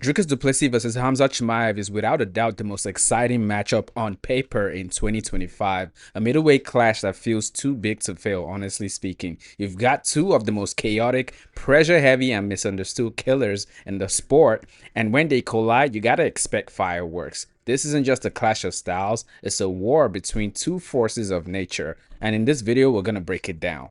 Dricus Du Plessis versus Khamzat Chimaev is without a doubt the most exciting matchup on paper in 2025. A middleweight clash that feels too big to fail, honestly speaking. You've got two of the most chaotic, pressure-heavy, and misunderstood killers in the sport, and when they collide, you gotta expect fireworks. This isn't just a clash of styles, it's a war between two forces of nature, and in this video, we're gonna break it down.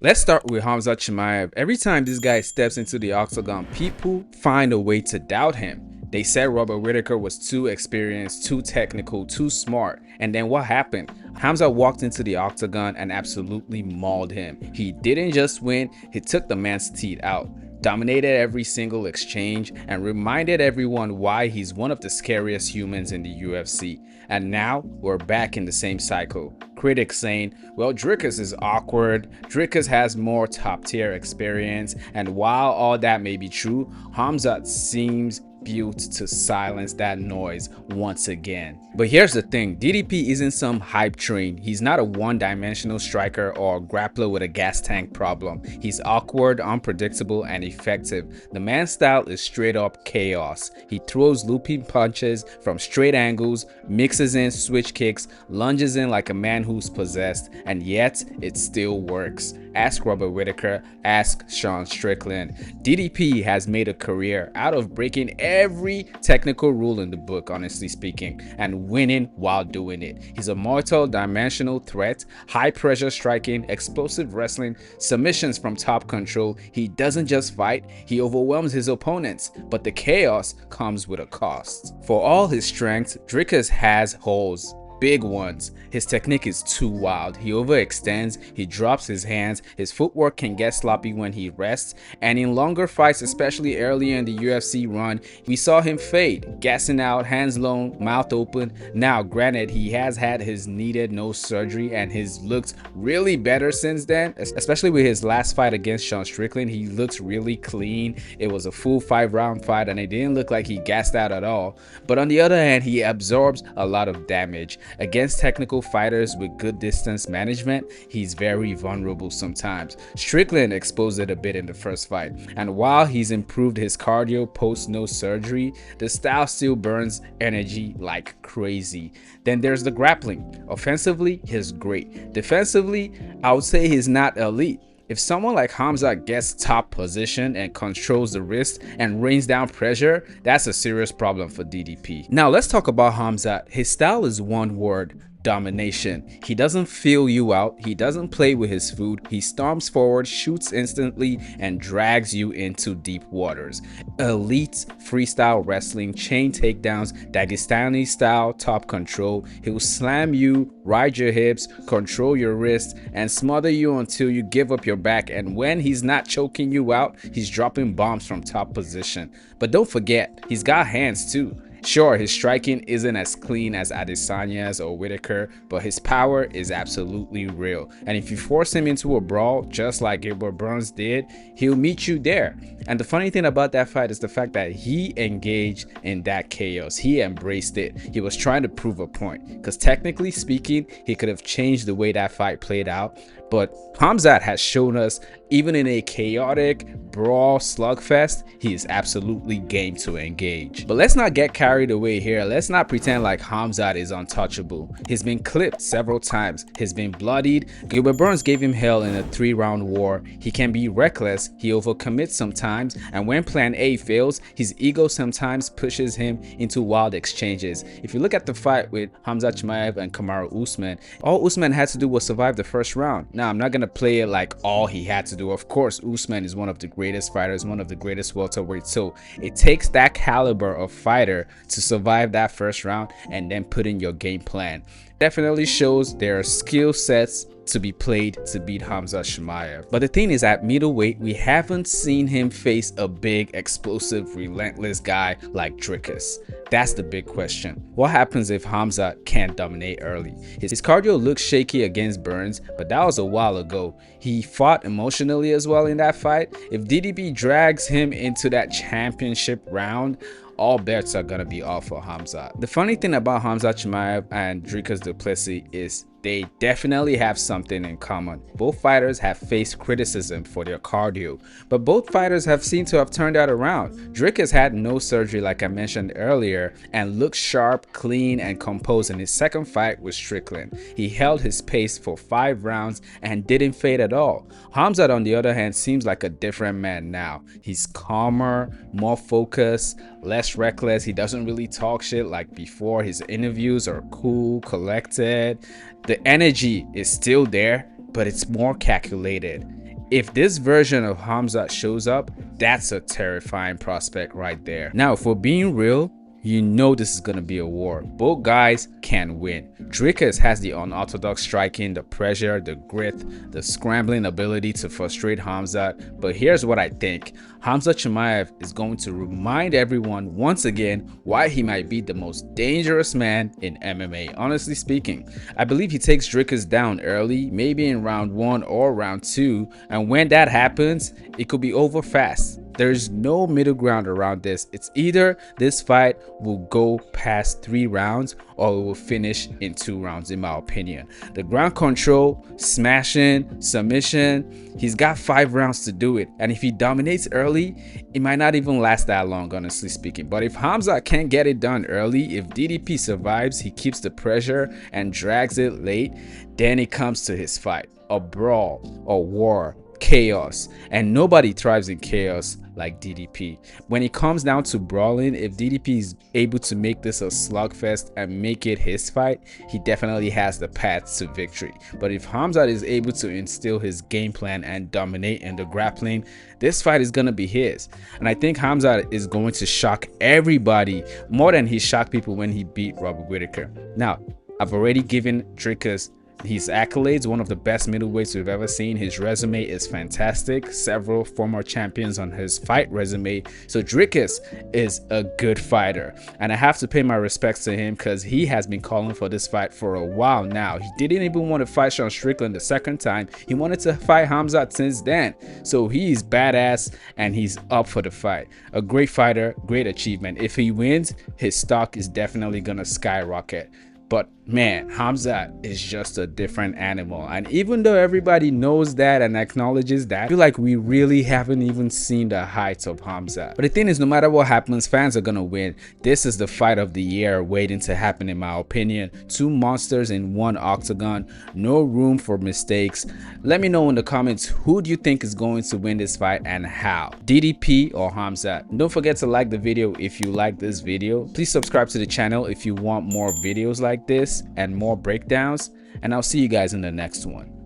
Let's start with Khamzat Chimaev. Every time this guy steps into the octagon, people find a way to doubt him. They said Robert Whitaker was too experienced, too technical, too smart. And then what happened? Khamzat walked into the octagon and absolutely mauled him. He didn't just win, he took the man's teeth out, dominated every single exchange, and reminded everyone why he's one of the scariest humans in the UFC. And now we're back in the same cycle. Critics saying, well, Dricus is awkward, Dricus has more top tier experience, and while all that may be true, Khamzat seems built to silence that noise once again. But here's the thing, DDP isn't some hype train. He's not a one-dimensional striker or grappler with a gas tank problem. He's awkward, unpredictable, and effective. The man's style is straight up chaos. He throws looping punches from straight angles, mixes in switch kicks, lunges in like a man who's possessed, and yet it still works. Ask Robert Whitaker, ask Sean Strickland. DDP has made a career out of breaking every technical rule in the book, honestly speaking, and winning while doing it. He's a multi-dimensional threat, high pressure striking, explosive wrestling, submissions from top control. He doesn't just fight, he overwhelms his opponents, but the chaos comes with a cost. For all his strength, Dricus has holes. Big ones. His technique is too wild. He overextends, he drops his hands, his footwork can get sloppy when he rests, and in longer fights, especially earlier in the UFC run, we saw him fade, gassing out, hands low, mouth open. Now, granted, he has had his needed nose surgery and he's looked really better since then, especially with his last fight against Sean Strickland. He looks really clean. It was a full 5-round fight and it didn't look like he gassed out at all. But on the other hand, he absorbs a lot of damage. Against technical fighters with good distance management, he's very vulnerable sometimes. Strickland exposed it a bit in the first fight, and while he's improved his cardio post nose surgery, the style still burns energy like crazy. Then there's the grappling. Offensively, he's great. Defensively, I would say he's not elite. If someone like Khamzat gets top position and controls the wrist and rains down pressure, that's a serious problem for DDP. Now let's talk about Khamzat. His style is one word: domination. He doesn't feel you out, he doesn't play with his food, he storms forward, shoots instantly, and drags you into deep waters. Elite freestyle wrestling, chain takedowns, Dagestani style top control. He'll slam you, ride your hips, control your wrists, and smother you until you give up your back, and when he's not choking you out, he's dropping bombs from top position. But don't forget, he's got hands too. Sure, his striking isn't as clean as Adesanya's or Whitaker, but his power is absolutely real. And if you force him into a brawl, just like Gilbert Burns did, he'll meet you there. And the funny thing about that fight is the fact that he engaged in that chaos. He embraced it. He was trying to prove a point, because technically speaking, he could have changed the way that fight played out. But Khamzat has shown us, even in a chaotic brawl slugfest, he is absolutely game to engage. But let's not get carried away here. Let's not pretend like Khamzat is untouchable. He's been clipped several times. He's been bloodied. Gilbert Burns gave him hell in a 3-round war. He can be reckless. He overcommits sometimes. And when plan A fails, his ego sometimes pushes him into wild exchanges. If you look at the fight with Khamzat Chimaev and Kamaru Usman, all Usman had to do was survive the first round. Now, I'm not going to play it like all he had to do. Of course, Usman is one of the greatest fighters, one of the greatest welterweights. So it takes that caliber of fighter to survive that first round and then put in your game plan. Definitely shows there are skill sets to be played to beat Khamzat Chimaev. But the thing is, at middleweight, we haven't seen him face a big, explosive, relentless guy like Dricus. That's the big question. What happens if Khamzat can't dominate early? His cardio looks shaky against Burns, but that was a while ago. He fought emotionally as well in that fight. If DDP drags him into that championship round, all bets are gonna be off for Khamzat. The funny thing about Khamzat Chimaev and Dricus Du Plessis is they definitely have something in common. Both fighters have faced criticism for their cardio, but both fighters have seemed to have turned that around. Dricus had no surgery like I mentioned earlier and looked sharp, clean, and composed in his second fight with Strickland. He held his pace for 5 rounds and didn't fade at all. Khamzat, on the other hand, seems like a different man now. He's calmer, more focused, less reckless. He doesn't really talk shit like before. His interviews are cool, collected. The energy is still there, but it's more calculated. If this version of Khamzat shows up, that's a terrifying prospect right there. Now, for being real, you know this is going to be a war. Both guys can win. Dricus has the unorthodox striking, the pressure, the grit, the scrambling ability to frustrate Khamzat. But here's what I think. Khamzat Chimaev is going to remind everyone once again why he might be the most dangerous man in MMA. Honestly speaking, I believe he takes Dricus down early, maybe in round 1 or round 2. And when that happens, it could be over fast. There's no middle ground around this. It's either this fight will go past 3 rounds or it will finish in 2 rounds, in my opinion. The ground control, smashing, submission, he's got 5 rounds to do it. And if he dominates early, it might not even last that long, honestly speaking. But if Khamzat can't get it done early, if DDP survives, he keeps the pressure and drags it late, then it comes to his fight. A brawl, a war, chaos, and nobody thrives in chaos like DDP. When it comes down to brawling, if DDP is able to make this a slugfest and make it his fight, he definitely has the path to victory. But if Khamzat is able to instill his game plan and dominate in the grappling, this fight is going to be his. And I think Khamzat is going to shock everybody more than he shocked people when he beat Robert Whitaker. Now, I've already given Dricus his accolades, one of the best middleweights we've ever seen. His resume is fantastic, several former champions on his fight resume. So Dricus is a good fighter, and I have to pay my respects to him because he has been calling for this fight for a while now. He didn't even want to fight Sean Strickland the second time. He wanted to fight Khamzat since then. So he's badass and he's up for the fight. A great fighter, great achievement. If he wins, his stock is definitely gonna skyrocket. But man, Khamzat is just a different animal. And even though everybody knows that and acknowledges that, I feel like we really haven't even seen the heights of Khamzat. But the thing is, no matter what happens, fans are gonna win. This is the fight of the year waiting to happen, in my opinion. 2 monsters in 1 octagon, no room for mistakes. Let me know in the comments, who do you think is going to win this fight and how? DDP or Khamzat? Don't forget to like the video if you like this video. Please subscribe to the channel if you want more videos like this and more breakdowns, and I'll see you guys in the next one.